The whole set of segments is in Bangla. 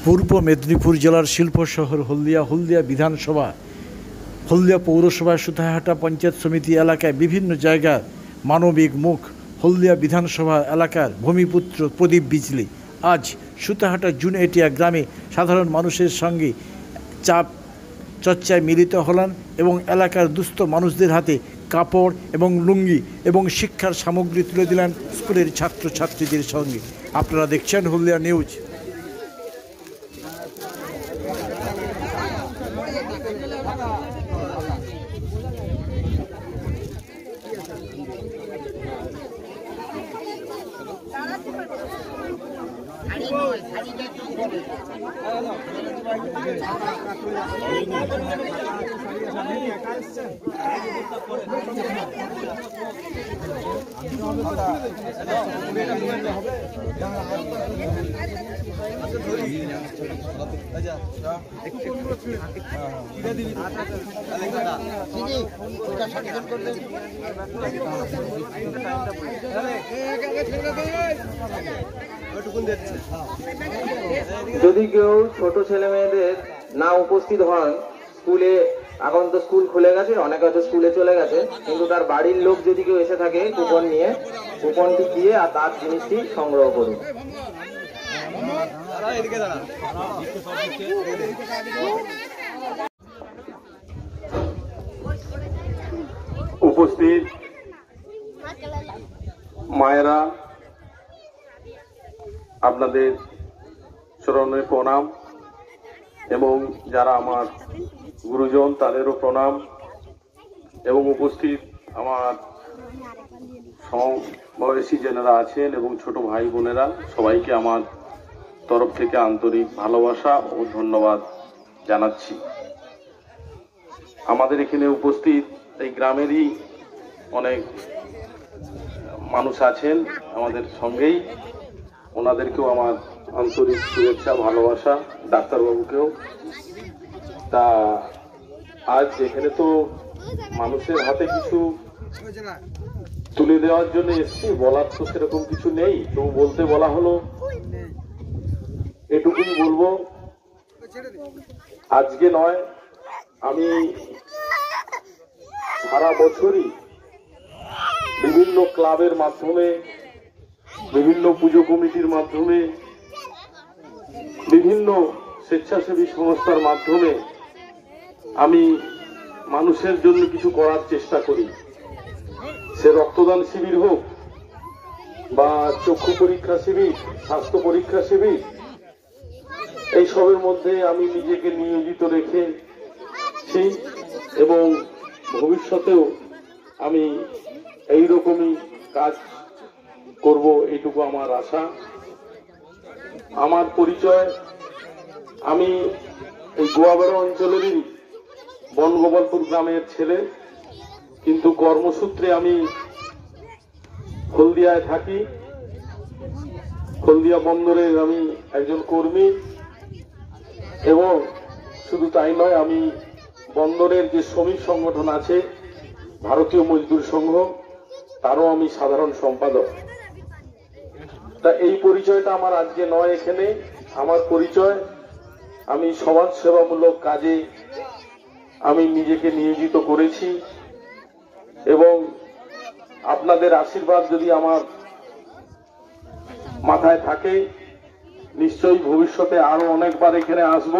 পূর্ব মেদিনীপুর জেলার শিল্প শহর হলদিয়া বিধানসভা, হলদিয়া পৌরসভা, সুতাহাটা পঞ্চায়েত সমিতি এলাকায় বিভিন্ন জায়গায় মানবিক মুখ হলদিয়া বিধানসভা এলাকার ভূমিপুত্র প্রদীপ বিজলি আজ সুতাহাটা জুনএটিয়া গ্রামে সাধারণ মানুষের সঙ্গে চাপ চর্চায় মিলিত হলেন এবং এলাকার দুস্থ মানুষদের হাতে কাপড় এবং লুঙ্গি এবং শিক্ষার সামগ্রী তুলে দিলেন স্কুলের ছাত্রছাত্রীদের সঙ্গে। আপনারা দেখছেন হলদিয়া নিউজ। যদি কেউ ছোট ছেলে মেয়েদের না উপস্থিত হন স্কুলে, এখন তো স্কুল খুলে গেছে, অনেকে হয়তো স্কুলে চলে গেছে, কিন্তু তার বাড়ির লোক যদি কেউ এসে থাকে কুপন নিয়ে, কুপনটি দিয়ে আর তার জিনিসটি সংগ্রহ করুন। উপস্থিত মায়েরা, আপনাদের চরণে প্রণাম এবং যারা আমার গুরুজন তাদেরও প্রণাম এবং উপস্থিত আমার সমবয়সী যারা আছেন এবং ছোট ভাই বোনেরা, সবাইকে আমার তরফ থেকে আন্তরিক ভালোবাসা ও ধন্যবাদ জানাচ্ছি। আমাদের এখানে উপস্থিত এই গ্রামেরই অনেক মানুষ আছেন আমাদের সঙ্গেই, ওনাদেরকেও আমার আন্তরিক শুভেচ্ছা ভালোবাসা, ডাক্তারবাবুকেও। তা আজ এখানে তো মানুষের হাতে কিছু তুলে দেওয়ার জন্য এসছি, বলার তো সেরকম কিছু নেই, তো বলতে বলা হলো, এটুকুই বলবো। আজকে নয়, আমি সারা বছরই বিভিন্ন ক্লাবের মাধ্যমে, বিভিন্ন পুজো কমিটির মাধ্যমে, বিভিন্ন স্বেচ্ছাসেবী সংস্থার মাধ্যমে আমি মানুষের জন্য কিছু করার চেষ্টা করি। সে রক্তদান শিবির হোক বা চক্ষু পরীক্ষা শিবির, স্বাস্থ্য পরীক্ষা শিবির, এই সবের মধ্যে আমি নিজেকে নিয়োজিত রেখেছি এবং ভবিষ্যতেও আমি এইরকমই কাজ করব, এইটুকু আমার আশা। আমার পরিচয়, আমি এই গোয়াবাড়া অঞ্চলেরই বনগোপালপুর গ্রামের ছেলে, কিন্তু কর্মসূত্রে আমি হলদিয়ায় থাকি। হলদিয়া বন্দরের আমি একজন কর্মী এবং শুধু তাই নয়, আমি বন্দরের যে শ্রমিক সংগঠন আছে ভারতীয় মজদুর সংঘ, তারও আমি সাধারণ সম্পাদক। তা এই পরিচয়টা আমার আজকে নয় এখানে, আমার পরিচয় আমি সমাজ সেবামূলক কাজে আমি নিজেকে নিয়োজিত করেছি এবং আপনাদের আশীর্বাদ যদি আমার মাথায় থাকে, নিশ্চয়ই ভবিষ্যতে আরো অনেকবার এখানে আসব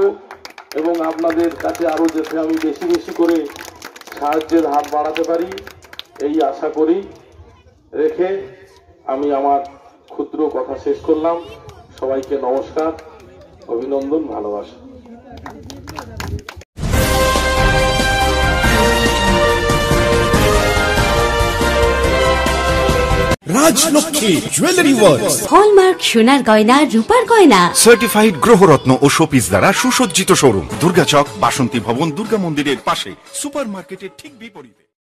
এবং আপনাদের কাছে আরো যাতে আমি বেশি বেশি করে সাহায্যের হাত বাড়াতে পারি এই আশা করি রেখে আমি আমার ক্ষুদ্র কথা শেষ করলাম। সবাইকে নমস্কার, অভিনন্দন, ভালোবাসা। রাজলক্ষ্মী জুয়েলারি ওয়ার্কস, হলমার্ক সোনার গয়না, রূপার গয়না, সার্টিফাইড গ্রহরত্ন ও শোপিস দ্বারা সুসজ্জিত শোরুম, দুর্গাচক, বাসন্তী ভবন, দুর্গা মন্দিরের পাশে, সুপার মার্কেটের ঠিক বিপরীতে।